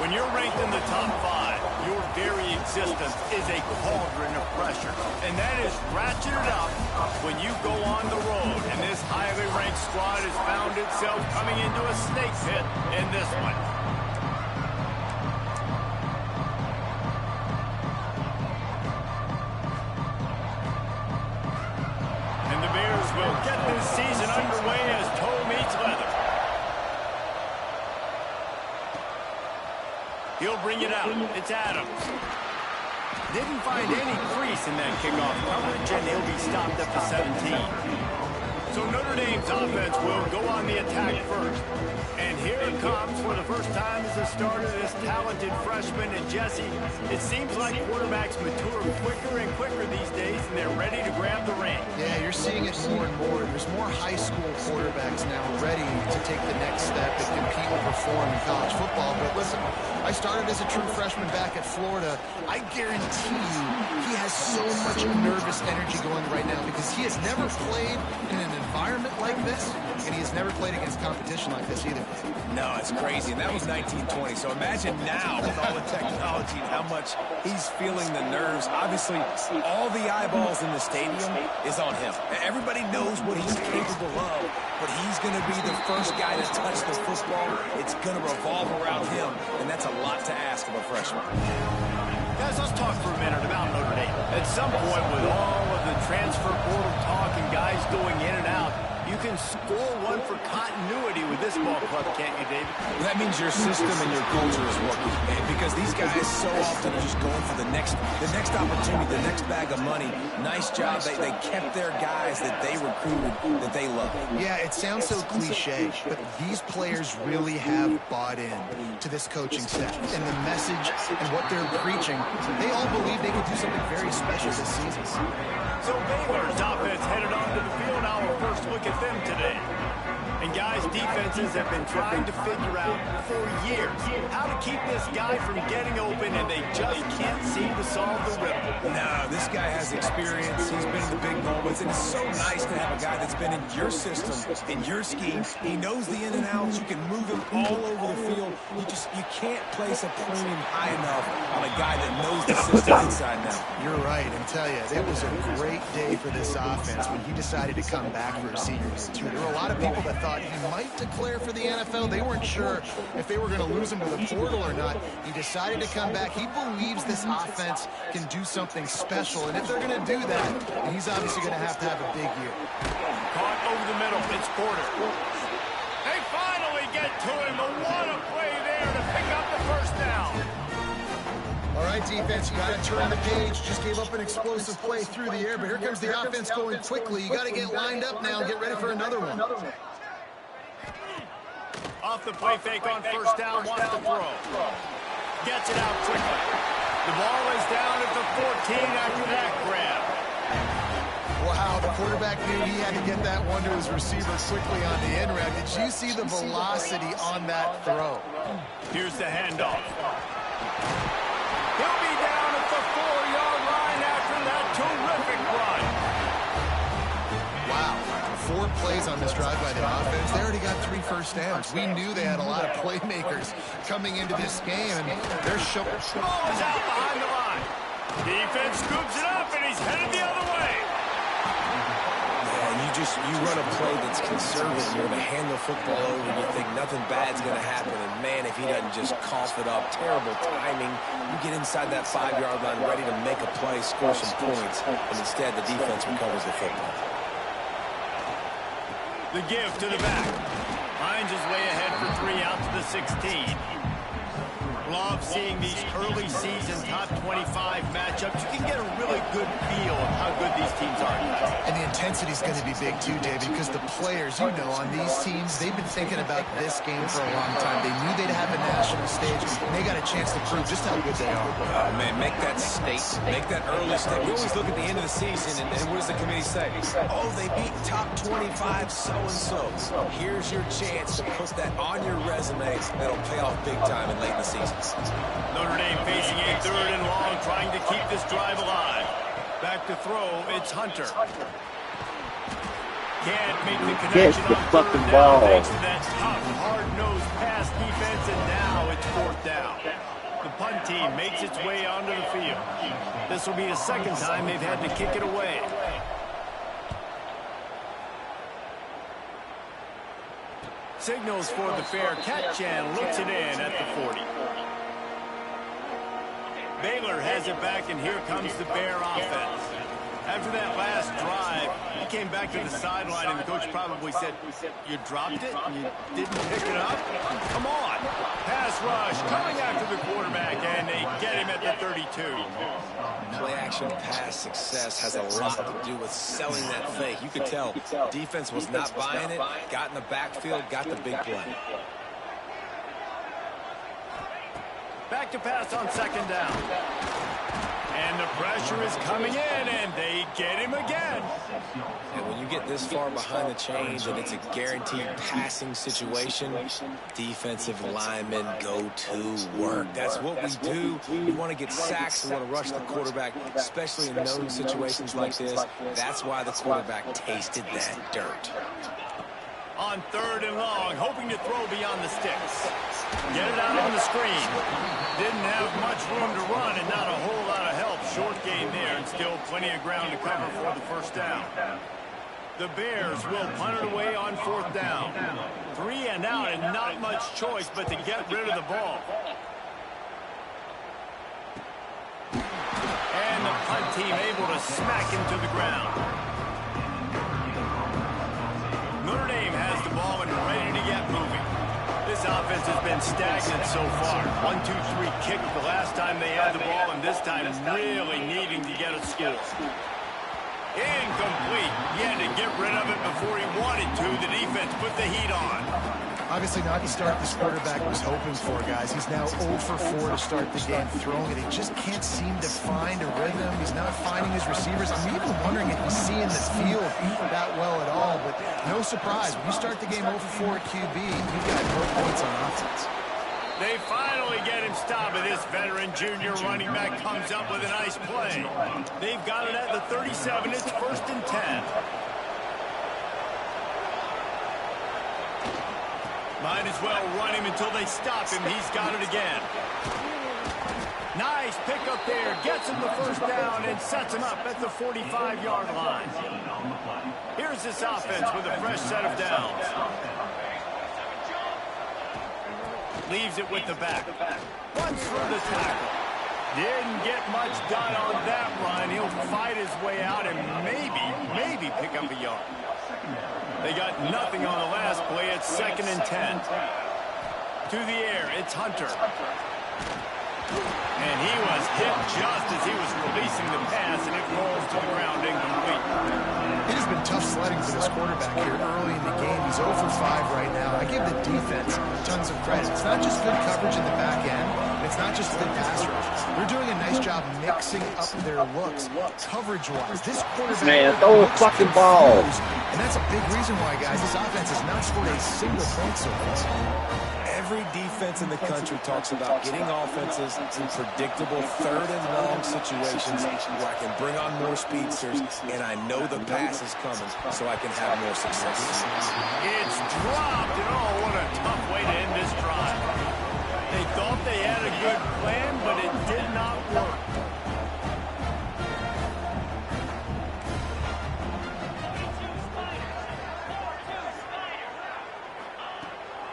When you're ranked in the top 5, your very existence is a cauldron of pressure. And that is ratcheted up when you go on the road. And this highly ranked squad has found itself coming into a snake pit in this one. And the Bears will get this season underway as toe meets leather. He'll bring it out. It's Adams. Didn't find any crease in that kickoff coverage, and he'll be stopped up to 17. So Notre Dame's offense will go on the attack first. And here it comes for the first time as a starter, this talented freshman. And Jesse, it seems like quarterbacks mature quicker and quicker these days, and they're ready to grab the reins. Yeah, you're seeing it more and more. There's more high school quarterbacks now ready to take the next step and compete and perform in college football. But listen, I started as a true freshman back at Florida. I guarantee you he has so much nervous energy going right now because he has never played in an environment like this, and he has never played against competition like this either. No, it's crazy, and that was 1920. So imagine now with all the technology and how much he's feeling the nerves. Obviously, all the eyeballs in the stadium is on him. Everybody knows what he's capable of, but he's going to be the first guy to touch the football. It's going to revolve around him, and that's a lot to ask of a freshman. Guys, let's talk for a minute about Notre Dame. At some point, with all of the transfer portal talk and guys going in and out, you can score one for continuity with this ball club, can't you, David? That means your system and your culture is working, man, because these guys so often are just going for the next opportunity, the next bag of money. Nice job. They kept their guys that they recruited, that they love. Yeah, it sounds so cliche, but these players really have bought in to this coaching staff and the message and what they're preaching. They all believe they can do something very special this season. So Baylor's offense headed onto the field. Our first look at them today. And guys, defenses have been trying to figure out for years how to keep this guy from getting open, and they just can't seem to solve the riddle. No, this guy has experience. He's been in the big moments, and it's so nice to have a guy that's been in your system, in your scheme. He knows the in and outs. You can move him all over the field. You can't place a premium high enough on a guy that knows the system inside now. You're right, and tell you, it was a great day for this offense when he decided to come back for a senior year too. There were a lot of people that thought he might declare for the NFL. They weren't sure if they were going to lose him to the portal or not. He decided to come back. He believes this offense can do something special, and if they're going to do that, then he's obviously going to have a big year. Caught over the middle. It's Porter. They finally get to him, but what a play there to pick up the first down. All right, defense, you got to turn the page. Just gave up an explosive play through the air, but here comes the offense going quickly. You got to get lined up now and get ready for another one. Off the play fake on first down, wants to throw. Gets it out quickly. The ball is down at the 14 after that grab. Wow, the quarterback knew he had to get that one to his receiver quickly on the end route. Did you see the velocity on that throw? Here's the handoff. He'll be down at the 4-yard line after that terrific run. Wow, 4 plays on this drive by the offense. They already got 3 first downs. We knew they had a lot of playmakers coming into this game, and they're showing. Ball is out behind the line. Defense scoops it up, and he's headed the other way. You run a play that's conservative. You're going to hand the football over, and you think nothing bad's going to happen. And, man, if he doesn't just cough it up, terrible timing. You get inside that 5-yard line ready to make a play, score some points, and instead the defense recovers the football. The give to the back. Finds his way ahead for 3 out to the 16. Love seeing these early season top 25 matchups. You can get a really good feel of how good these teams are. And the intensity is going to be big too, David, because the players, you know, on these teams, they've been thinking about this game for a long time. They knew they'd have a national stage, and they got a chance to prove just how good they are. Oh, man, make that state, make that early state. We always look at the end of the season, and what does the committee say? Oh, they beat top 25 so-and-so. Here's your chance to put that on your resume. That'll pay off big time and late in the season. Notre Dame facing a 3rd and long, trying to keep this drive alive. Back to throw, it's Hunter. Can't make the connection on 3rd down thanks to that tough, hard-nosed pass defense, and now it's 4th 4th down. The punt team makes its way onto the field. This will be the second time they've had to kick it away. Signals for the fair catch and looks it in at the 40. Baylor has it back, and here comes the Bear offense. After that last drive, he came back to the sideline, and the coach probably said, "You dropped it? You didn't pick it up? Come on." Pass rush coming after the quarterback, and they get him at the 32. Play-action pass success has a lot to do with selling that fake. You could tell defense was not buying it, got in the backfield, got the big play. Back to pass on 2nd down. And the pressure is coming in, and they get him again. And when you get this far behind the chains and it's a guaranteed passing situation, defensive linemen go to work. That's what we do. We want to get sacks. We want to rush the quarterback, especially in known situations like this. That's why the quarterback tasted that dirt. On 3rd and long, hoping to throw beyond the sticks. Get it out on the screen. Didn't have much room to run and not a whole lot of help. Short gain there, and still plenty of ground to cover for the 1st down. The Bears will punt it away on 4th down. 3 and out, and not much choice but to get rid of the ball. And the punt team able to smack him to the ground. Notre Dame has the ball and ready to get moving. This offense has been stagnant so far. 1-2-3 kick the last time they had the ball, and this time really needing to get a score. Incomplete. He had to get rid of it before he wanted to. The defense put the heat on. Obviously not the start this quarterback was hoping for, guys. He's now 0 for 4 to start the game throwing it. He just can't seem to find a rhythm. He's not finding his receivers. I'm even wondering if he's seeing the field that well at all. But no surprise. When you start the game 0 for 4 at QB, you've got no points on offense. They finally get him stopped, and this veteran junior running back comes up with a nice play. They've got it at the 37. It's 1st and 10. Might as well run him until they stop him. He's got it again. Nice pickup there. Gets him the 1st down and sets him up at the 45-yard line. Here's this offense with a fresh set of downs. Leaves it with the back. Runs through the tackle. Didn't get much done on that run. He'll fight his way out and maybe pick up a yard. They got nothing on the last play. It's 2nd and 10. To the air, it's Hunter. And he was hit just as he was releasing the pass, and it rolls to the ground incomplete. It has been tough sledding for this quarterback here early in the game. He's 0 for 5 right now. I give the defense tons of credit. It's not just good coverage in the back end. It's not just good pass rush. They're doing a nice job mixing up their looks coverage-wise. This quarterback... Man, throw a fucking ball. And that's a big reason why, guys, this offense has not scored a single point so far. Every defense in the country talks about getting offenses in predictable 3rd and long situations where I can bring on more speedsters and I know the pass is coming so I can have more success. It's dropped, and oh, what a tough way to end this drive. They thought they had a good plan, but it did not work.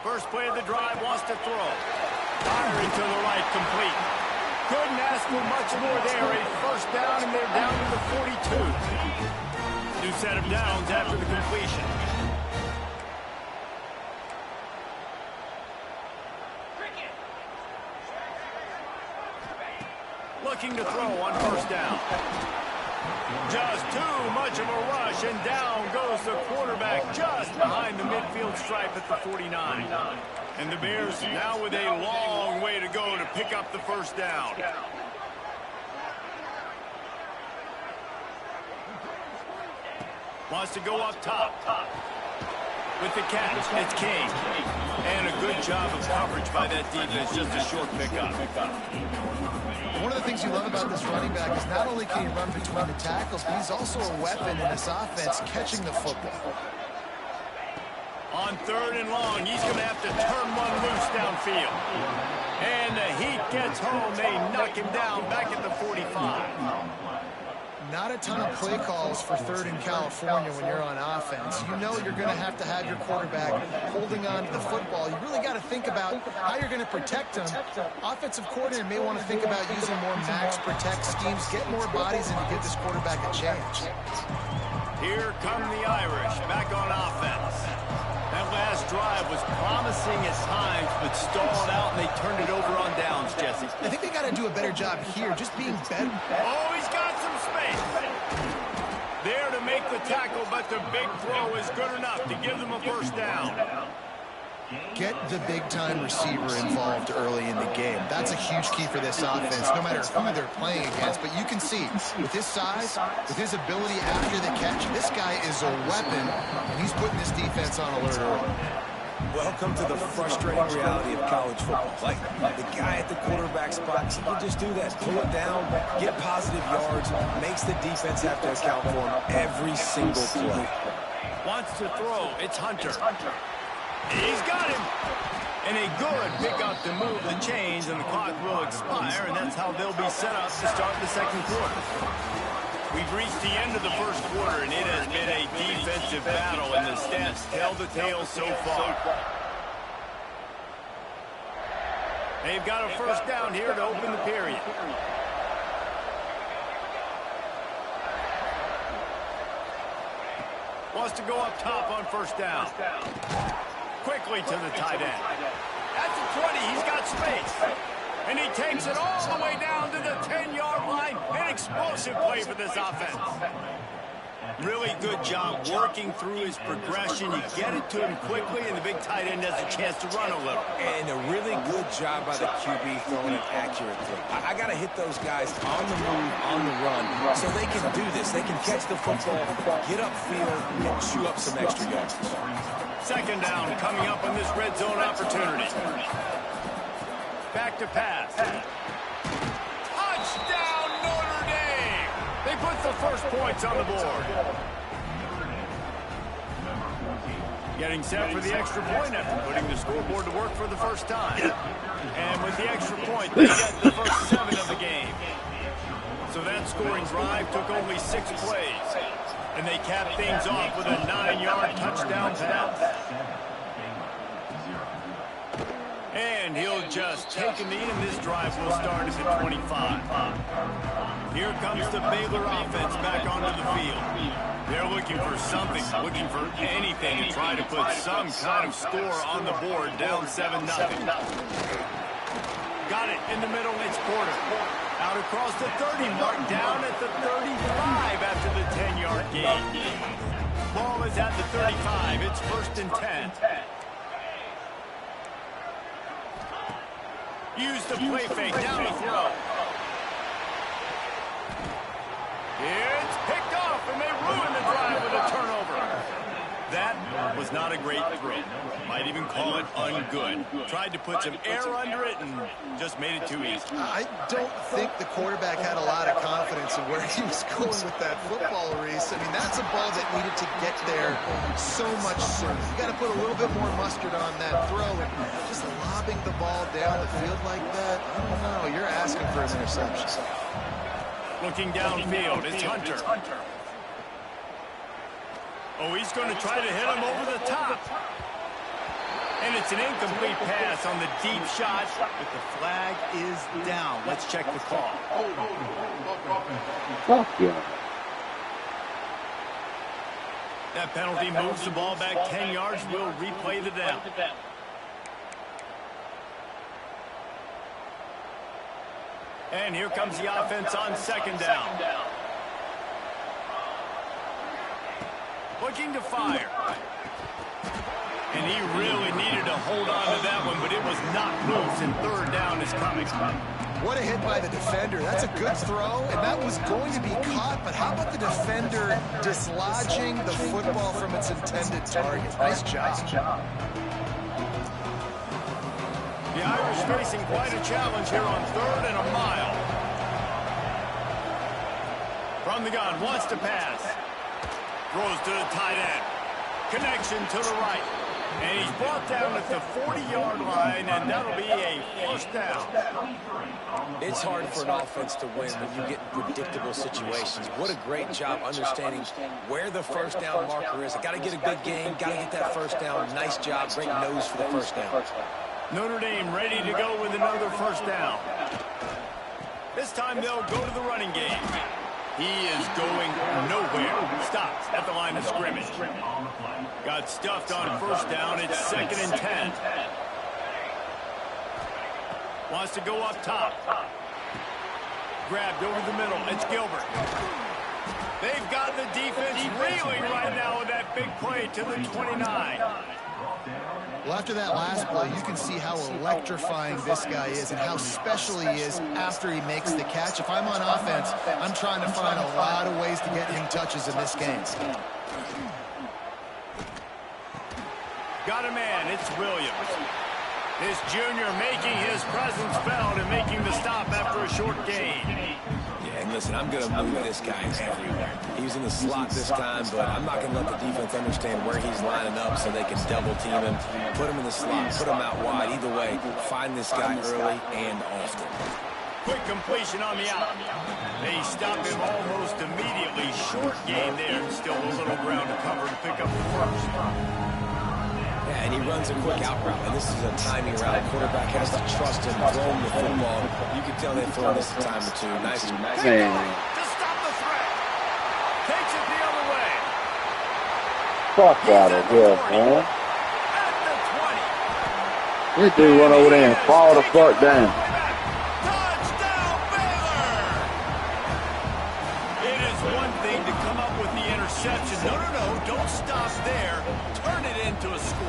First play of the drive, wants to throw. Firing to the right, complete. Couldn't ask for much more there. A 1st down, and they're down to the 42. New set of downs after the completion. Looking to throw on 1st down. Just too much of a rush, and down goes the quarterback just behind the midfield stripe at the 49. And the Bears now with a long way to go to pick up the 1st down. Wants to go up top. With the catch, it's King. And a good job of coverage by that defense, just a short pickup. One of the things you love about this running back is not only can he run between the tackles, but he's also a weapon in this offense catching the football. On 3rd and long, he's going to have to turn one loose downfield. And the heat gets home. They knock him down back at the 45. Not a ton of play calls for third in California when you're on offense. You know you're going to have your quarterback holding on to the football. You really got to think about how you're going to protect him. Offensive coordinator may want to think about using more max protect schemes, get more bodies, and to give this quarterback a chance. Here come the Irish back on offense. That last drive was promising at times, but stalled out, and they turned it over on downs, Jesse. I think they got to do a better job here, just being better. Oh, he's got some space. There to make the tackle, but the big throw is good enough to give them a first down. Get the big-time receiver involved early in the game. That's a huge key for this offense, no matter who they're playing against. But you can see, with his size, with his ability after the catch, this guy is a weapon, and he's putting this defense on alert early. Welcome to the frustrating reality of college football. Like, the guy at the quarterback spot, he can just do that. Pull it down, get positive yards, makes the defense have to account for him every single play. Wants to throw. It's Hunter. He's got him. And a good pickup to move the chains, and the clock will expire, and that's how they'll be set up to start the second quarter. We've reached the end of the first quarter, and it has been a defensive battle, and the stats tell the tale so far. They've got a first down here to open the period. Wants to go up top on first down. Quickly to the tight end. At the 20, he's got space. And he takes it all the way down to the 10-yard line. An explosive play for this offense. Really good job working through his progression. You get it to him quickly, and the big tight end has a chance to run a little. And a really good job by the QB throwing an accurate throw. I got to hit those guys on the move, on the run, so they can do this. They can catch the football, get upfield, and chew up some extra yards. Second down coming up on this red zone opportunity. Back to pass. Touchdown, Notre Dame! They put the first points on the board. Getting set for the extra point after putting the scoreboard to work for the first time. And with the extra point, they get the first 7 of the game. So that scoring drive took only 6 plays. And they capped things off with a 9-yard touchdown pass. And he'll just take a knee, and this drive will start at the 25. Here comes the Baylor offense back onto the field. They're looking for something, looking for anything to try to put some kind of score on the board, down 7-0. Got it in the middle, it's Porter. Out across the 30 mark, down at the 35 after the 10-yard gain. Ball is at the 35. It's 1st and 10. Use the play fake, down the throw. It's picked off, and they ruin the drive with a turnover. That was not a great throw. Might even call it ungood. Tried to put some air under it and just made it too easy. I don't think the quarterback had a lot of confidence in where he was going with that football, Reese. I mean, that's a ball that needed to get there so much sooner. You got to put a little bit more mustard on that throw, and just lobbing the ball down the field like that, I don't know. You're asking for an interception. Looking downfield, it's Hunter. Oh, he's going to try to hit him over the top. And it's an incomplete pass on the deep shot, but the flag is down. Let's check the call. Fuck yeah. That penalty moves the ball back 10 yards. We'll replay the down. And here comes the offense on second down. Looking to fire. And he really needed to hold on to that one, but it was knocked loose, and third down is coming. What a hit by the defender. That's a good throw, and that was going to be caught, but how about the defender dislodging the football from its intended target? Nice job. The Irish facing quite a challenge here on 3rd and a mile. From the gun, wants to pass. Throws to the tight end. Connection to the right. And he's brought down at the 40-yard line, and that'll be a first down. It's hard for an offense to win when you get in predictable situations. What a great job understanding where the first down marker is. I got to get a good game, got to get that first down. Nice job, great nose for the first down. Notre Dame ready to go with another first down. This time they'll go to the running game. He is going nowhere. Stops at the line of scrimmage. Got stuffed on first down. It's 2nd and 10. Wants to go up top. Grabbed over the middle. It's Gilbert. They've got the defense reeling right now with that big play to the 29. Well, after that last play, you can see how electrifying this guy is and how special he is after he makes the catch. If I'm on offense, I'm trying to find a lot of ways to get him touches in this game. Got a man. It's Williams. This junior making his presence felt and making the stop after a short gain. Yeah, and listen, I'm going to move this guy everywhere. He's in the slot this time, but I'm not going to let the defense understand where he's lining up so they can double team him, put him in the slot, put him out wide. Either way, find this guy early and often. Quick completion on the out. They stop him almost immediately. Short gain there. Still a little ground to cover to pick up the first. Yeah, and he runs a quick out route, and this is a timing route. Quarterback has to trust him, throw him the football. You can tell they've thrown this a time or two. Nice. To stop the threat. Takes it the other way. Fuck out of here, man. At the 20. This dude run over there and fall the fuck down. Touchdown, Baylor! It is one thing to come up with the interception. No, don't stop there. Turn it into a score.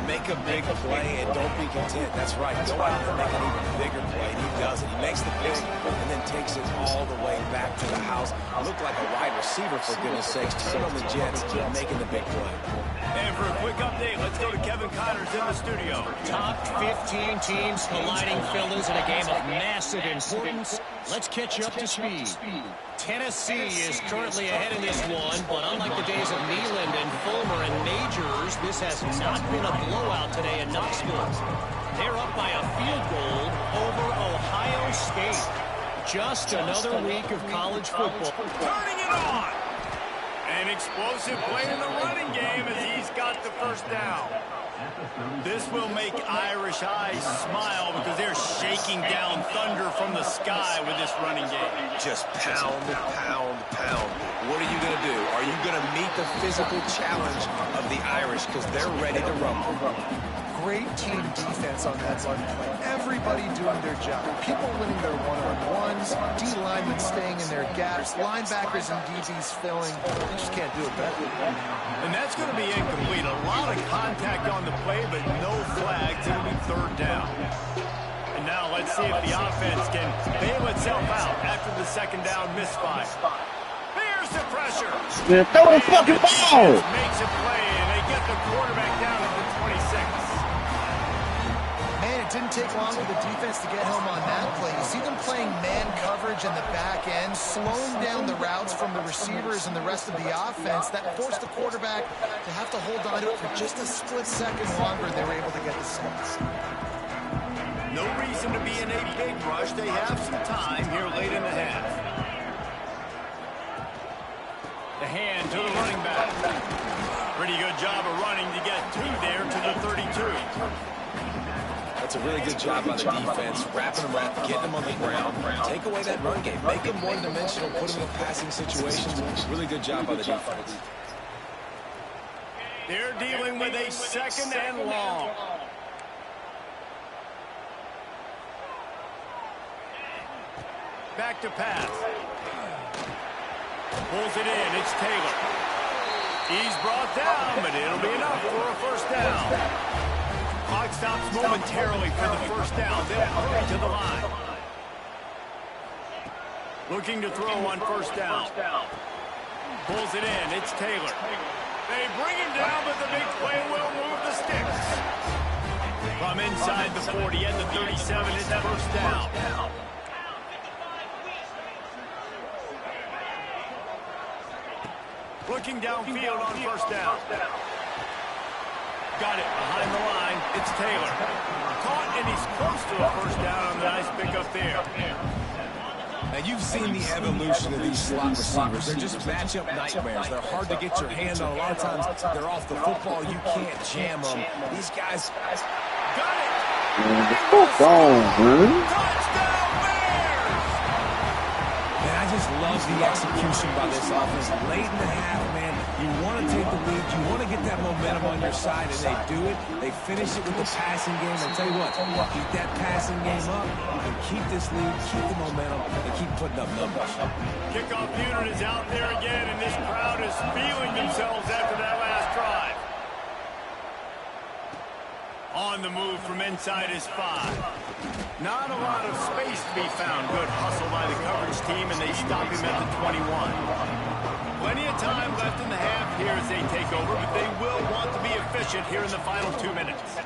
Make a big play and don't be content. That's right. Go out and make an even bigger play. And he does it. He makes the pick and then takes it all the way back to the house. Looked like a wide receiver, for goodness sakes. Turn on the Jets, making the big play. And for a quick update, let's go to Kevin Connors in the studio. Top 15 teams colliding, fellas, in a game of massive importance. Let's catch you up to speed. Tennessee is currently ahead in this one, but unlike the days of Neyland and Fulmer and Majors, this has not been a blowout today in Knoxville. They're up by a field goal over Ohio State. Just another week of college football. Turning it on. An explosive play in the running game as he's got the first down. This will make Irish eyes smile because they're shaking down thunder from the sky with this running game. Just pound, pound, pound. What are you going to do? Are you going to meet the physical challenge of the Irish because they're ready to rumble? Great team defense on that run play. Everybody doing their job. People winning their one-on-ones, D-linemen staying in their gaps, linebackers and DBs filling. They just can't do it better. And that's going to be incomplete. A lot of contact on the play, but no flags. It'll be third down. And now let's see if the offense can bail itself out after the second down misfire. Here's the pressure. Man, throw the fucking ball. Makes a play, and they get the quarterback down at the 26. Man, it didn't take long for the defense to get home on that play. You see them playing man coverage in the back end, slowing down the routes from the receivers and the rest of the offense. That forced the quarterback to have to hold on to it for just a split second longer. They were able to get the sacks. No reason to be in a big rush. They have some time here late in the half. The hand to the running back. Pretty good job of running to get two there to the 32. That's a really good job by the defense, wrapping them up, getting them on the ground, take away that run game, make them one-dimensional, put them in passing situations. Really good job by the defense. They're dealing with a second and long. Back to pass. Pulls it in. It's Taylor. He's brought down, but it'll be enough for a first down. Clock stops momentarily for the first down. Then hurry to the line. Looking to throw on first down. Pulls it in. It's Taylor. They bring him down, but the big play will move the sticks. From inside the 40 and the 37, it's first down. Looking downfield on first down. got it behind the line. It's Taylor. Caught, and he's close to a first down on the nice pickup there. Now, you've seen the evolution of these slot receivers. They're just matchup nightmares. They're hard to get your hand on. A lot of times, they're off the football. You can't jam them. These guys Got it. Gone, man. Touchdown Bears! Man, I just love the execution by this offense. Late in the half, man, you want to take the lead. You want to get that momentum on your side, and they do it. They finish it with the passing game. And tell you what, keep that passing game up. You can keep this lead, keep the momentum, and keep putting up numbers. Kickoff unit is out there again, and this crowd is feeling themselves after that last drive. On the move from inside his 5. Not a lot of space to be found. Good hustle by the coverage team, and they stop him at the 21. Plenty of time left in the half here as they take over, but they will want to be efficient here in the final 2 minutes.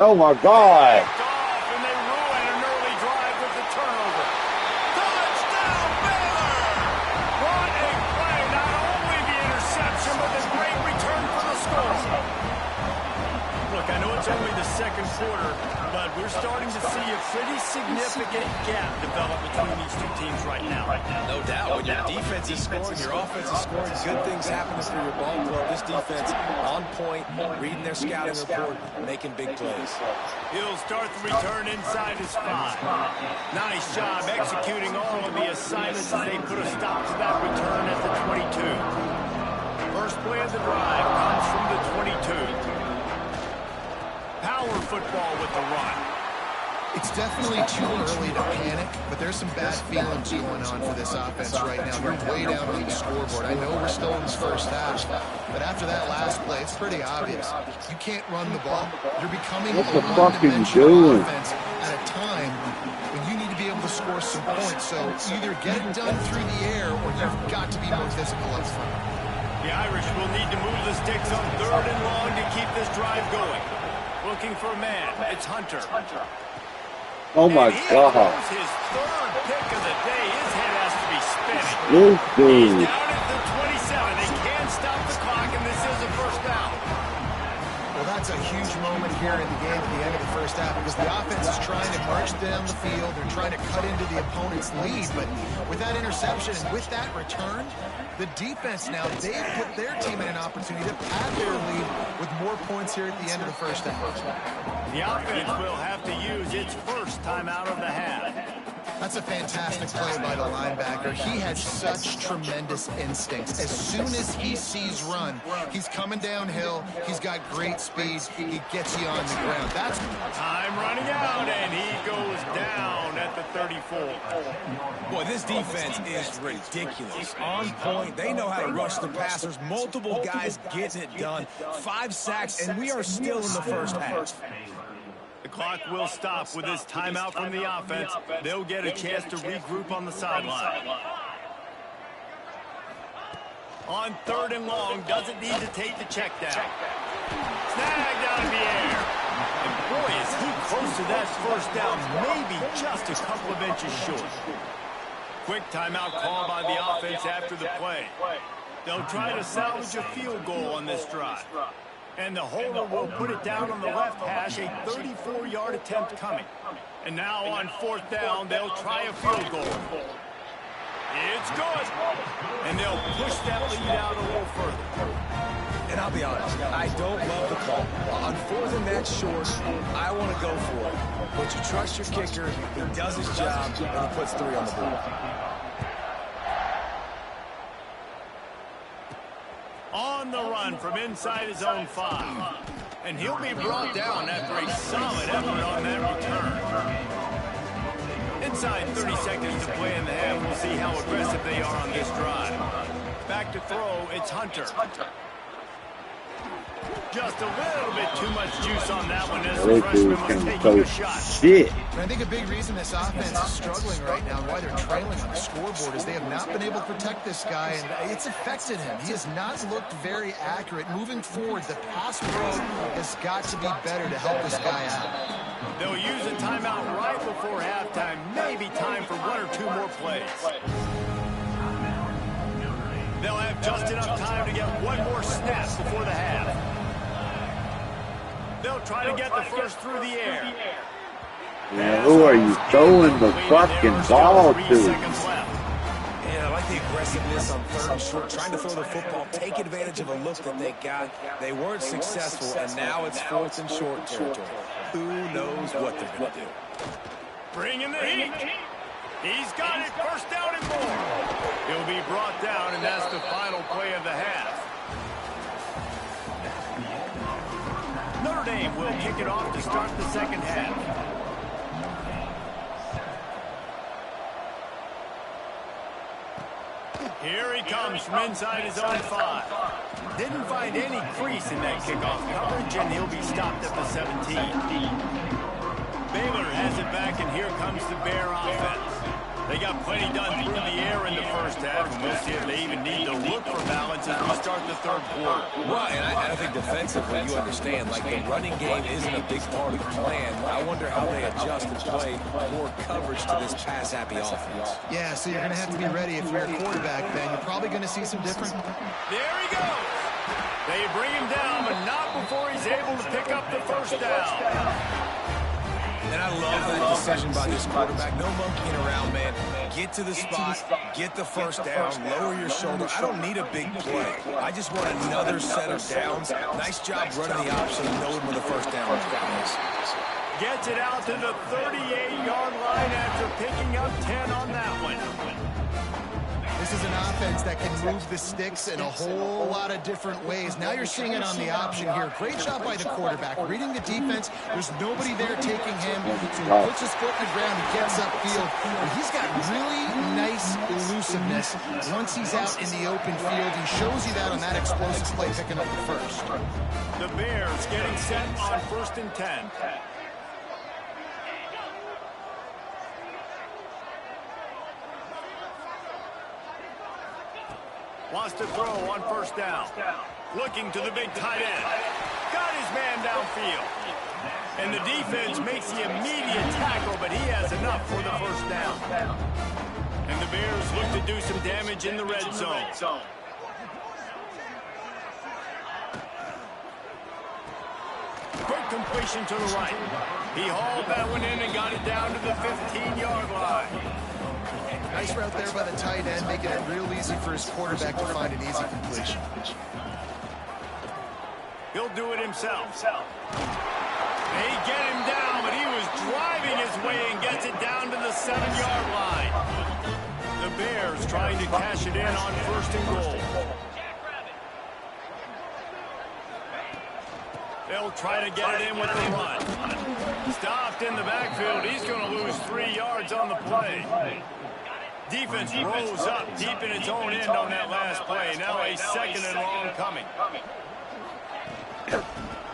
Oh, my God. Off, and they ruin an early drive with the turnover. Touchdown, Baylor! What a play. Not only the interception, but the great return for the score. Look, I know it's only the second quarter, but we're starting to see a pretty significant gap develop between these two teams right now. No doubt. When your defense is scoring, your offense is scoring, good things happening for your ball club. This defense on point, reading their scouting report, making big plays. He'll start the return inside his 5. Nice job executing all of the assignments as they put a stop to that return at the 22. First play of the drive comes from the 22. Power football with the run. It's definitely too early to panic, but there's some bad feelings going on for this offense right now. They're way down on the scoreboard. I know we're still in this first half, but after that last play, it's pretty obvious. You can't run the ball. You're becoming a one-dimensional offense at a time when you need to be able to score some points. So either get it done through the air or you've got to be more physical up front. The Irish will need to move the sticks on 3rd and long to keep this drive going. Looking for a man. It's Hunter. Oh, my God. His 3rd pick of the day. His head has to be spinning. This dude. He's down at the 27. They can't stop the clock, and this is a first down. Well, that's a huge moment here in the game at the end of the first half because the offense is trying to march down the field. They're trying to cut into the opponent's lead, but with that interception and with that return, the defense now, they've put their team in an opportunity to pad their lead with more points here at the end of the first half. The offense will have to use its first timeout of the half. That's a fantastic play by the linebacker. He has such tremendous instincts. As soon as he sees run, he's coming downhill. He's got great speed. He gets you on the ground. That's time running out, and he goes down at the 34. Boy, this defense is ridiculous. On point. They know how to rush the passers. Multiple guys getting it done. 5 sacks, and we are still in the first half. The clock will stop with this timeout from the offense. They'll get a chance to regroup on the sideline. On 3rd and long, doesn't need to take the check down. Snagged out of the air. And boy, is he close to that first down, maybe just a couple of inches short. Quick timeout call by the offense after the play. They'll try to salvage a field goal on this drive. And the holder will put it down on the left hash, a 34-yard attempt coming. And now on 4th down, they'll try a field goal. It's good. And they'll push that lead out a little further. And I'll be honest, I don't love the call. On 4th and that short, I want to go for it. But you trust your kicker, he does his job, and he puts 3 on the board. On the run from inside his own 5. And he'll be brought down after a solid effort on that return. Inside 30 seconds to play in the half. We'll see how aggressive they are on this drive. Back to throw, it's Hunter. Just a little bit too much juice on that one as the freshman was taking a shot. Shit. And I think a big reason this offense is struggling right now and why they're trailing on the scoreboard is they have not been able to protect this guy, and it's affected him. He has not looked very accurate. Moving forward, the pass pro has got to be better to help this guy out. They'll use a timeout right before halftime. Maybe time for 1 or 2 more plays. They'll have just enough time to get 1 more snap before the half. They'll try to get the first through the air. Man, who are you throwing the fucking ball to? Yeah, I like the aggressiveness on 3rd and short, trying to throw the football, take advantage of a look that they got. They weren't successful, and now it's 4th and short territory. Who knows what they're going to do? Bringing the heat. He's got it. First down and more. He'll be brought down, and that's the final play of the half. Notre Dame will kick it off to start the second half. Here he comes from inside his own 5. Didn't find any crease in that kickoff coverage, and he'll be stopped at the 17. Baylor has it back, and here comes the Bear offense. They got plenty done through the air in the first half, and we'll see if they even need to look for balance as we start the 3rd quarter. Well, and I think defensively, you understand, like the running game isn't a big part of the plan. I wonder how they adjust and play more coverage to this pass-happy offense. Yeah, so you're going to have to be ready if you're a quarterback, Ben. You're probably going to see some different... There he goes. They bring him down, but not before he's able to pick up the first down. And I love that decision by this quarterback. No monkeying around, man. Get to the spot, get the first down, lower your shoulder. I don't need a big play. I just want another set of downs. Nice job running the option and knowing where the first down is. Gets it out to the 38-yard line after picking up 10 on that one. This is an offense that can move the sticks in a whole lot of different ways. Now you're seeing it on the option here. Great job by the quarterback. Reading the defense, there's nobody there taking him. So he puts his foot in the ground, he gets upfield. And he's got really nice elusiveness once he's out in the open field. He shows you that on that explosive play picking up the first. The Bears getting set on 1st and 10. Wants to throw on first down. Looking to the big tight end. Got his man downfield. And the defense makes the immediate tackle, but he has enough for the first down. And the Bears look to do some damage in the red zone. Quick completion to the right. He hauled that one in and got it down to the 15-yard line. Nice route there by the tight end, making it real easy for his quarterback to find an easy completion. He'll do it himself. They get him down, but he was driving his way and gets it down to the 7-yard line. The Bears trying to cash it in on 1st and goal. They'll try to get it in with the run. Stopped in the backfield. He's going to lose 3 yards on the play. Defense rose up deep in its own end on that last play. Now a 2nd and long coming.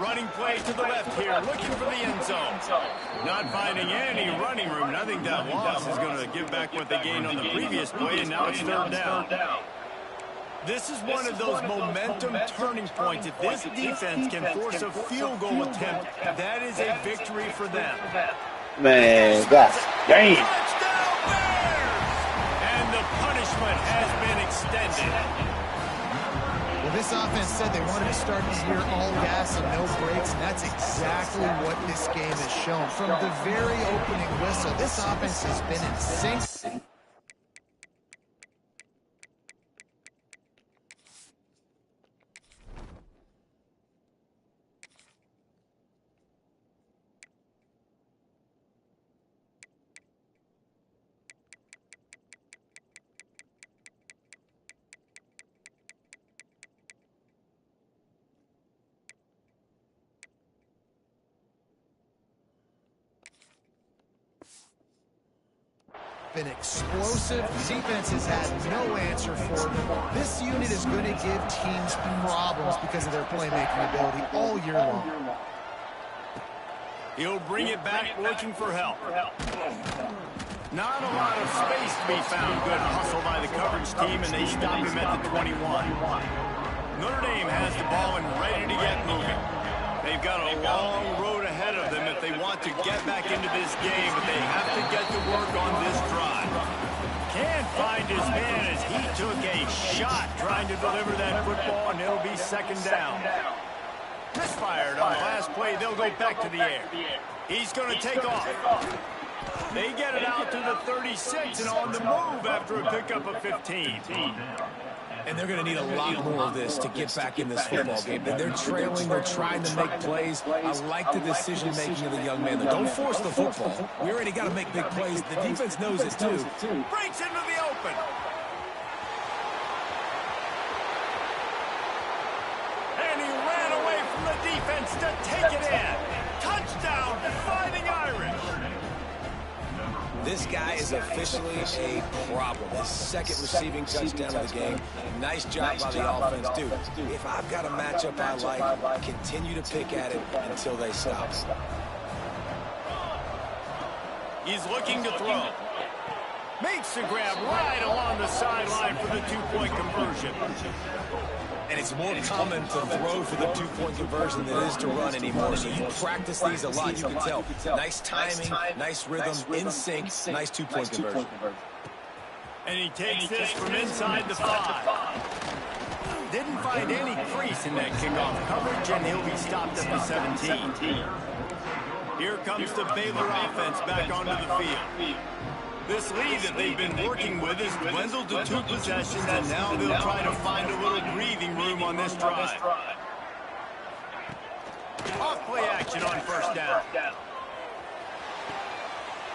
Running play to the left here, looking for the end zone. Not finding any running room. And I think that loss is going to give back what they gained on the previous play, and now it's 3rd down. This is one of those momentum turning points. If this defense can force a field goal attempt, that is a victory for them. Man, God damn. And the punishment has been extended. Well, this offense said they wanted to start the year all gas and no brakes, and that's exactly what this game has shown. From the very opening whistle, this offense has been in sync. Been explosive. Defense has had no answer for them. This unit is going to give teams problems because of their playmaking ability all year long. He'll bring it back looking for help. Not a lot of space to be found. Good hustle by the coverage team, and they stop him at the 21. Notre Dame has the ball and ready to get moving. They've got a long road ahead of them if they want to get back into this game, but they have to get to work on this drive. Can't find his man as he took a shot trying to deliver that football, and it'll be 2nd down. Missed misfired. On the last play, they'll go back to the air. He's going to take off. They get it out to the 36 and on the move after a pickup of 15. And they're going to need a lot more of this to get back in this football game. They're trailing. They're trying to make plays. I like the decision-making of the young man. Don't force the football. We already got to make big plays. The defense knows it, too. Breaks into the open. And he ran away from the defense to take it in. Touchdown, Fighting Irish. This guy is officially a problem. His second receiving touchdown of the game. Nice job by the offense, dude. If I've got a matchup I like, continue to pick at it until they stop. He's looking to throw. Makes the grab right along the sideline for the two-point conversion. And it's more common to throw for the two-point conversion than it is to run anymore. So you practice these a lot, you can tell. Nice timing, nice rhythm, in sync, nice two-point conversion. And he takes this from inside the 5. Didn't find any crease in that kickoff coverage, and he'll be stopped at the 17. Here comes the Baylor offense back onto the field. This lead that they've been working with has dwindled to 2 possessions, and now they'll try to find a little breathing room on this drive. Off-play action on first down.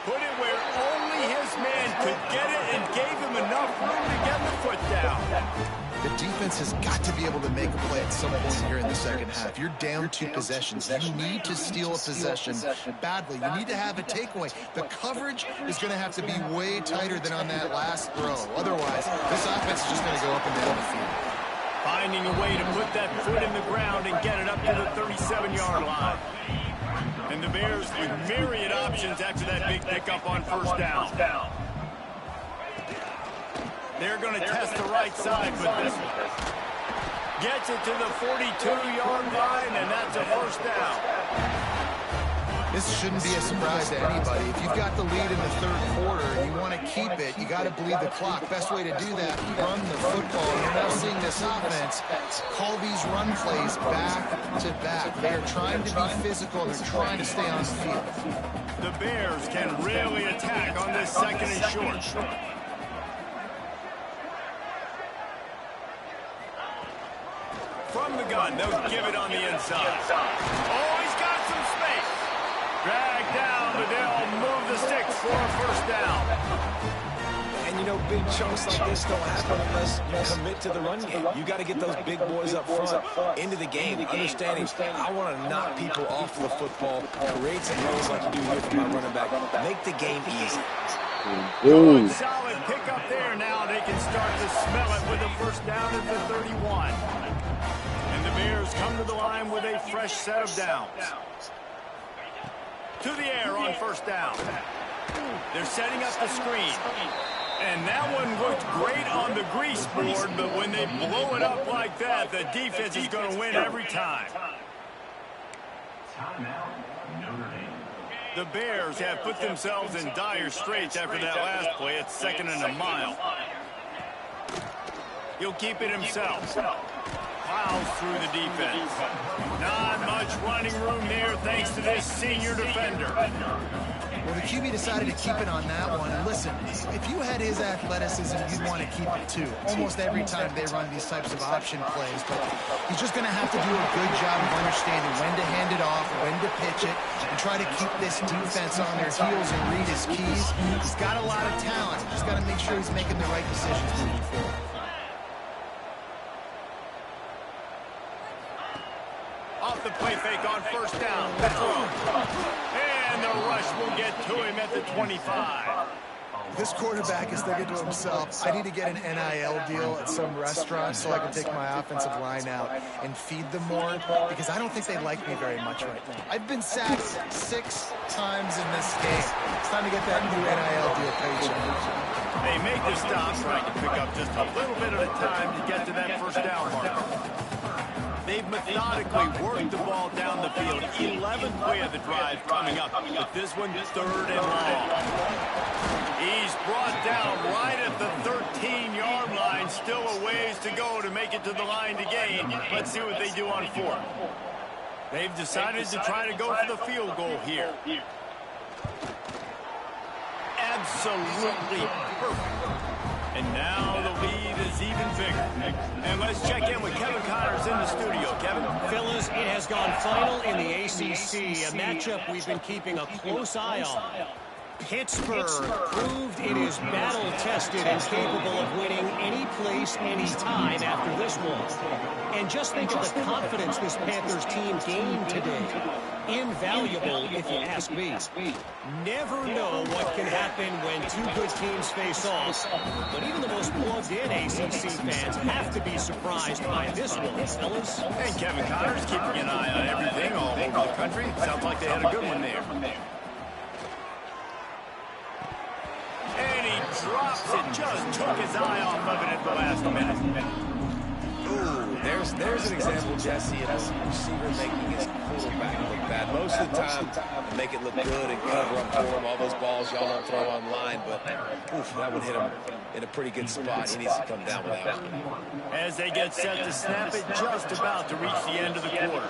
Put it where only his man could get it and gave him enough room to get the foot down. The defense has got to be able to make a play at some point here in the second half. You're down 2 possessions. You need to steal a possession badly. You need to have a takeaway. The coverage is going to have to be way tighter than on that last throw. Otherwise, this offense is just going to go up and down the field. Finding a way to put that foot in the ground and get it up to the 37-yard line. And the Bears with myriad options after that big pickup on first down. They're going to test the right side with this one. Gets it to the 42-yard line, and that's a first down. This shouldn't be a surprise to anybody. If you've got the lead in the third quarter and you want to keep it, you got to bleed the clock. Best way to do that, run the football. You're now seeing this offense call these run plays back to back. They're trying to be physical. They're trying to stay on the field. The Bears can really attack on this second and short. From the gun, they'll give it on the inside. Oh, he's got some space. Drag down, but they'll move the sticks for a first down. And, you know, big chunks like this don't happen unless you commit to the run game. You got to get those big boys up front into the game, understanding I want to knock people off the football, create some runs like you do here for my running back, make the game easy. Good solid pick up there now. They can start to smell it with a first down at the 31. And the Bears come to the line with a fresh set of downs. To the air on first down. They're setting up the screen. And that one looked great on the grease board, but when they blow it up like that, the defense is going to win every time. The Bears have put themselves in dire straits after that last play. It's 2nd and a mile. He'll keep it himself. Plows through the defense. Not much running room there thanks to this senior defender. Well, the QB decided to keep it on that one. And listen, if you had his athleticism, you'd want to keep it too. Almost every time they run these types of option plays. But he's just going to have to do a good job of understanding when to hand it off, when to pitch it, and try to keep this defense on their heels and read his keys. He's got a lot of talent. Just got to make sure he's making the right decisions moving forward. Off the play fake on first down. And the rush will get to him at the 25. This quarterback is thinking to himself, I need to get an NIL deal at some restaurant so I can take my offensive line out and feed them more, because I don't think they like me very much right now. I've been sacked 6 times in this game. It's time to get that new NIL deal paycheck. They make the stop, trying to pick up just a little bit at a time to get to that first down marker. They've methodically worked the ball down the field. 11th play of the drive coming up, but this one 3rd and long. He's brought down right at the 13-yard line. Still a ways to go to make it to the line to gain. Let's see what they do on 4th. They've decided to try to go for the field goal here. Absolutely perfect. And now the lead is even bigger. And let's check in with Kevin Connors in the studio. Kevin? Fellas, it has gone final in the ACC, a matchup we've been keeping a close eye on. Pittsburgh proved it is battle-tested and capable of winning any place, any time after this one. And just think of the confidence this Panthers team gained today. Invaluable, if you ask me. Never know what can happen when two good teams face off. But even the most plugged-in ACC fans have to be surprised by this one, fellas. And Kevin Connors keeping an eye on everything all over the country. Sounds like they had a good one there. And he drops it, just took his eye off of it at the last minute. Ooh, there's an example, Jesse, of a receiver making his quarterback look bad. Most of the time, they make it look good and cover up for him. All those balls y'all don't throw online, but oof, that would hit him in a pretty good spot. He needs to come down with that one. As they get set to snap it, just about to reach the end of the quarter.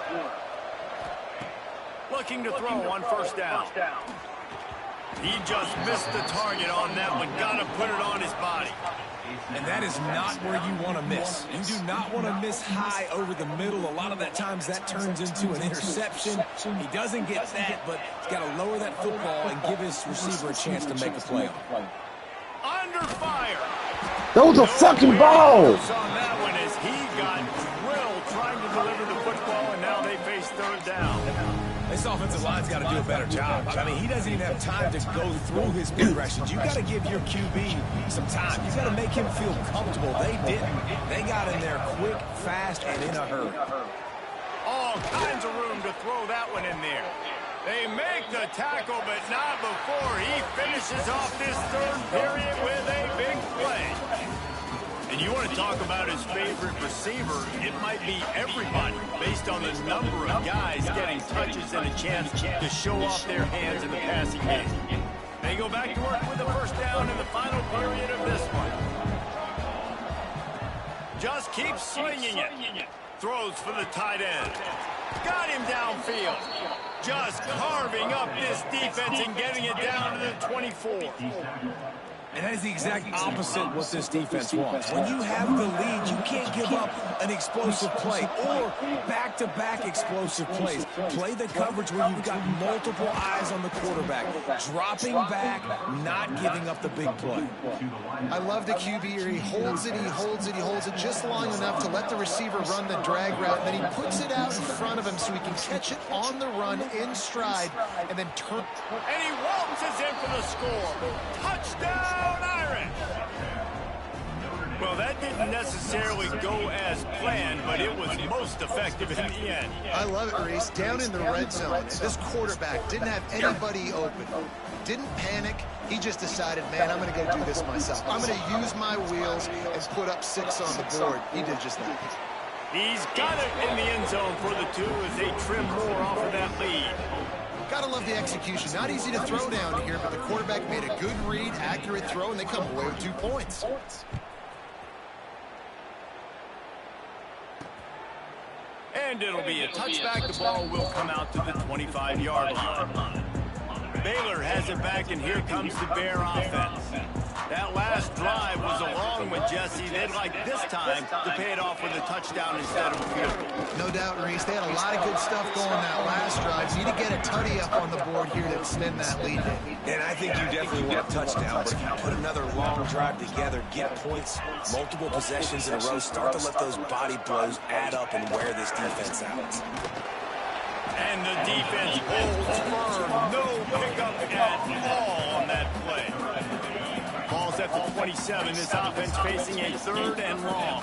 Looking to throw on first down. He just missed the target on that one. Got to put it on his body. And that is not where you want to miss. You do not want to miss high over the middle. A lot of that times that turns into an interception. He doesn't get that, but he's got to lower that football and give his receiver a chance to make a play on it. Under fire. That was a fucking ball. On that one as he got drilled trying to deliver the football, and now they face third down. This offensive line's got to do a better job. I mean, he doesn't even have time to go through his progressions. You got to give your QB some time. You got to make him feel comfortable. They didn't. They got in there quick, fast, and in a hurry. All kinds of room to throw that one in there. They make the tackle, but not before he finishes off this third period with a big play. And you want to talk about his favorite receiver, it might be everybody based on the number of guys getting touches and a chance to show off their hands in the passing game. They go back to work with the first down in the final period of this one. Just keeps swinging it. Throws for the tight end. Got him downfield. Just carving up this defense and getting it down to the 24. And that is the exact opposite what this defense wants. When you have the lead, you can't give up an explosive play or back-to-back explosive plays. Play the coverage where you've got multiple eyes on the quarterback, dropping back, not giving up the big play. I love the QB here. He holds it, he holds it, he holds it just long enough to let the receiver run the drag route. And then he puts it out in front of him so he can catch it on the run in stride and then turn. And he waltzes in for the score. Touchdown! Irish. Well, that didn't necessarily go as planned, but it was most effective in the end. I love it, Reese. Down in the red zone, and this quarterback didn't have anybody open. Didn't panic. He just decided, man, I'm going to go do this myself. I'm going to use my wheels and put up 6 on the board. He did just that. He's got it in the end zone for the 2 as they trim more off of that lead. Gotta love the execution. Not easy to throw down here, but the quarterback made a good read, accurate throw, and they come away with 2 points. And it'll be a touchback. The ball will come out to the 25-yard line. Baylor has it back, and here comes the Bear offense. That last drive was a long one, Jesse. They'd like this time to pay it off with a touchdown instead of a field goal. No doubt, Reese. They had a lot of good stuff going that last drive. Need to get a tutty up on the board here to extend that lead. And I think you definitely want a touchdown, but if you put another long drive together, get points, multiple possessions in a row, start to let those body blows add up and wear this defense out. And the defense holds firm. No pickup at all on that play. Ball's at the 27. This offense facing a 3rd and long.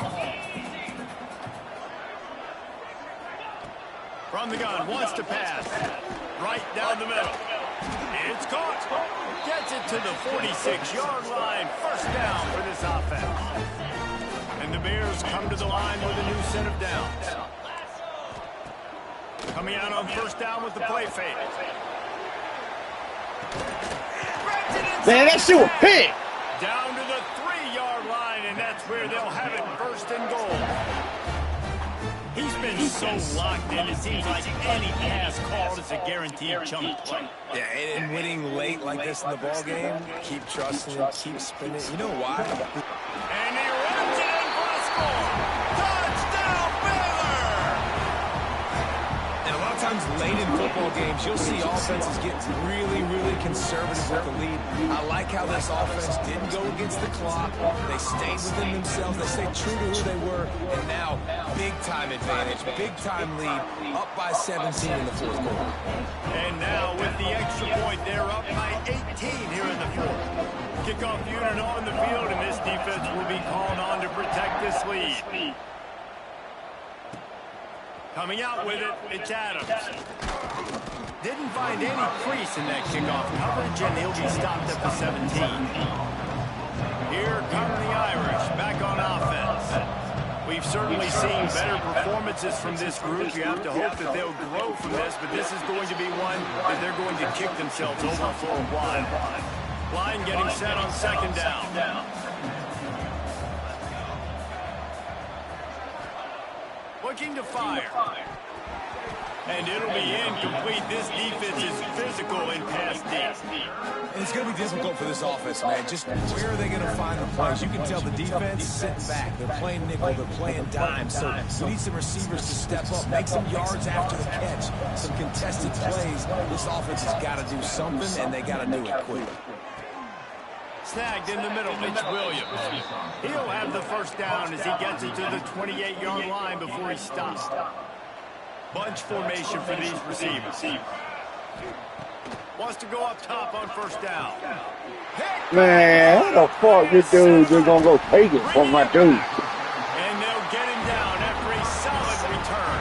From the gun, wants to pass. Right down the middle. It's caught. Gets it to the 46-yard line. First down for this offense. And the Bears come to the line with a new set of downs. Coming out on first down with the play fake. Man, that shit was hit. Down to the 3-yard line, and that's where they'll have it first and goal. He's been so locked in. It seems like any pass called is a guaranteed chunk play. Yeah, and winning late like this in the ball game, keep trusting him, keep spinning. You know why? And he runs it in for a score. Touchdown, Baylor! And a lot of times late in football games, you'll see offenses get really, really conservative with the lead. I like how this offense didn't go against the clock. They stayed within themselves. They stayed true to who they were. And now, big-time advantage, big-time lead, up by 17 in the fourth quarter. And now with the extra point, they're up by 18 here in the fourth. Kickoff unit on the field, and this defense will be called on to protect this lead. Coming out with it, it's Adams. Didn't find any crease in that kickoff coverage, and he'll be stopped at the 17. Here come the Irish, back on offense. We've certainly seen better performances from this group. You have to hope that they'll grow from this, but this is going to be one that they're going to kick themselves over for a while. Line getting set on second down. Looking to fire. And it'll be incomplete. This defense is physical in pass deep. And it's going to be difficult for this offense, man. Just where are they going to find the plays? You can tell the defense sitting back. They're playing nickel. They're playing dime. So you need some receivers to step up, make some yards after the catch, some contested plays. This offense has got to do something, and they got to do it quick. Snagged in the middle, it's Williams. He'll have the first down as he gets it to the 28-yard line before he stops. Bunch formation for these receivers. Wants to go up top on first down. Man, how the fuck you dudes are going to go take it from my dude? And they'll get him down after a solid return.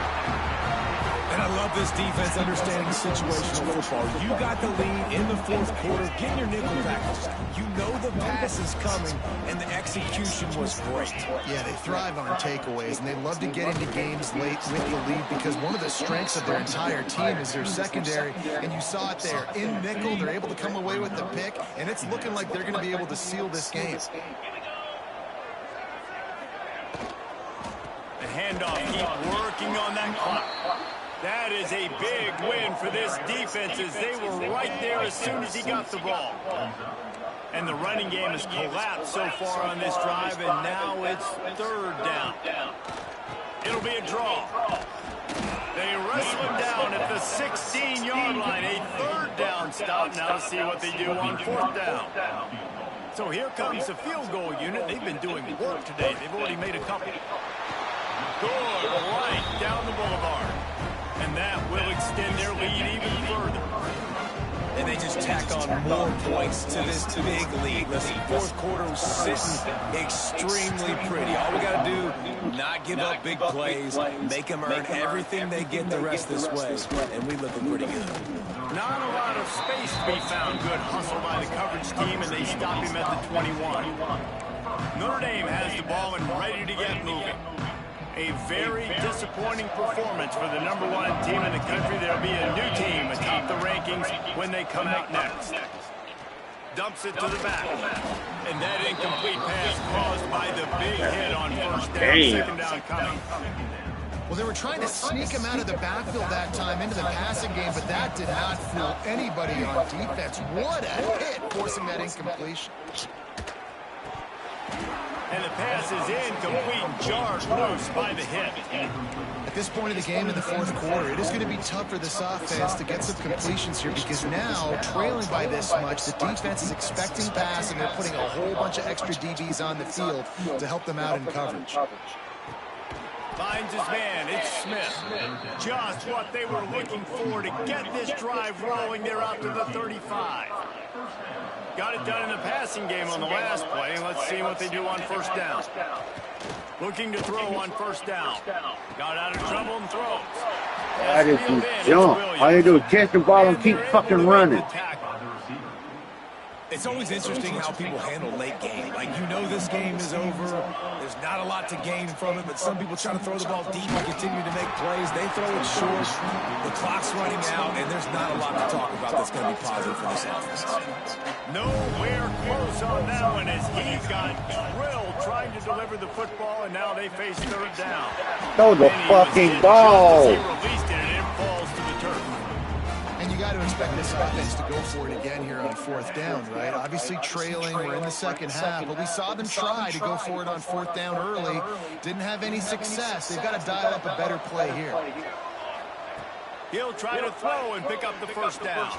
And I love this defense understanding situational football. You got the lead in the fourth quarter. Get your nickel packages. You know the pass is coming, and the execution was great. Yeah, they thrive on takeaways, and they love to get into games late with the lead because one of the strengths of their entire team is their secondary, and you saw it there. In nickel, they're able to come away with the pick, and it's looking like they're going to be able to seal this game. The handoff, keep working on that clock. That is a big win for this defense as they were right there as soon as he got the ball. And the running game has collapsed so far on this drive, and now it's third down. It'll be a draw. They wrestle him down at the 16-yard line. A third down stop. Now to see what they do on fourth down. So here comes the field goal unit. They've been doing work today. They've already made a couple. Good, right down the boulevard. And that will extend their lead even further. And they just tack on more points to this big lead. Listen, fourth quarter was sitting extremely pretty. All we got to do, not give up big plays, make them earn everything they get the rest this way, and we looking pretty good. Not a lot of space to be found. Good hustle by the coverage team, and they stop him at the 21. Notre Dame has the ball and ready to get moving. A very disappointing performance for the #1 team in the country. There'll be a new team atop the rankings when they come out next. Dumps it to the back. And that incomplete pass caused by the big hit on first down. Second down coming. Well, they were trying to sneak him out of the backfield that time into the passing game, but that did not fool anybody on defense. What a hit, forcing that incompletion. And the pass is incomplete, jarred loose by the hit. At this point of the game in the fourth quarter, it is going to be tough for this offense to get some completions here because now, trailing by this much, the defense is expecting pass, and they're putting a whole bunch of extra DBs on the field to help them out in coverage. Finds his man, it's Smith. Just what they were looking for to get this drive rolling. They're out to the 35. Got it done in the passing game on the last play, and let's see what they do on first down. Looking to throw on first down. Got out of trouble and throws. That is just jump. All you do is catch the ball and keep fucking running. It's always interesting how people handle late game. Like, you know this game is over. There's not a lot to gain from it, but some people try to throw the ball deep and continue to make plays. They throw it short. The clock's running out, and there's not a lot to talk about that's going to be positive for this offense. Nowhere close on that one as he got drilled trying to deliver the football, and now they face third down. Throw the fucking ball. He released it, and it falls to the turf. And you got to expect this offense to go for it again here on fourth down, right? Obviously trailing, we're in the second half, but we saw them try to go for it on fourth down early. Didn't have any success. They've got to dial up a better play here. He'll try to throw and pick up the first down.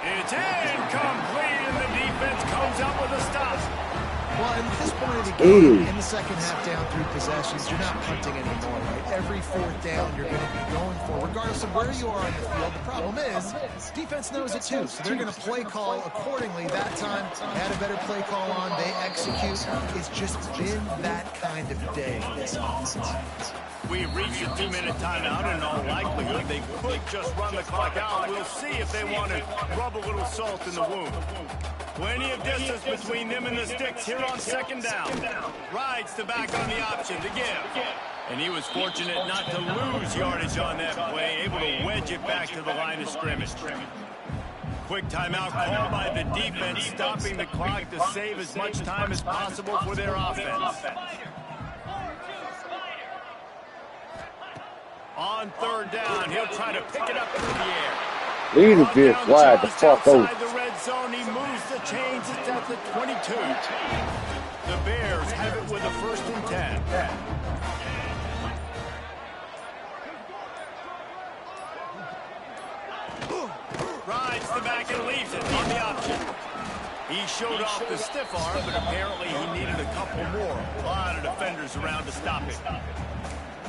It's incomplete, and the defense comes up with a stop. Well, at this point of the game, in the second half down 3 possessions, you're not punting anymore, right? Every fourth down you're going to be going for, regardless of where you are on the field. The problem is, defense knows it too, so they're going to play call accordingly. That time, they had a better play call on. They execute. It's just been that kind of day this offense. We reach a 2-minute timeout, in all likelihood, they could just run the clock out. We'll see if they want to rub a little salt in the wound. Plenty of distance between them and the sticks here on second down. Rides the back on the option to give. And he was fortunate not to lose yardage on that play, able to wedge it back to the line of scrimmage. Quick timeout called by the defense, stopping the clock to save as much time as possible for their offense. On third down, he'll try to pick it up through the air. Lead a bit flag the fuck over. Outside the red zone, he moves the chains. It's at the 22. The Bears have it with a 1st and 10. Rides the back and leaves it on the option. He showed off the stiff arm, but apparently he needed a couple more. A lot of defenders around to stop it.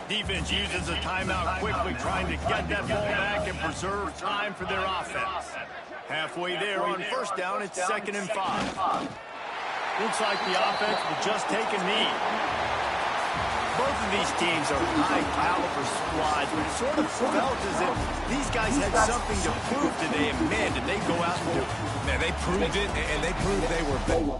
Defense uses a timeout quickly, trying to get that ball back and preserve time for their offense. Halfway there on first down, it's 2nd and 5. Looks like the offense will just take a knee. Both of these teams are high-caliber squads, but it sort of felt as if these guys had something to prove today, and man, did they go out and do it. Man, they proved it, and they proved they were better.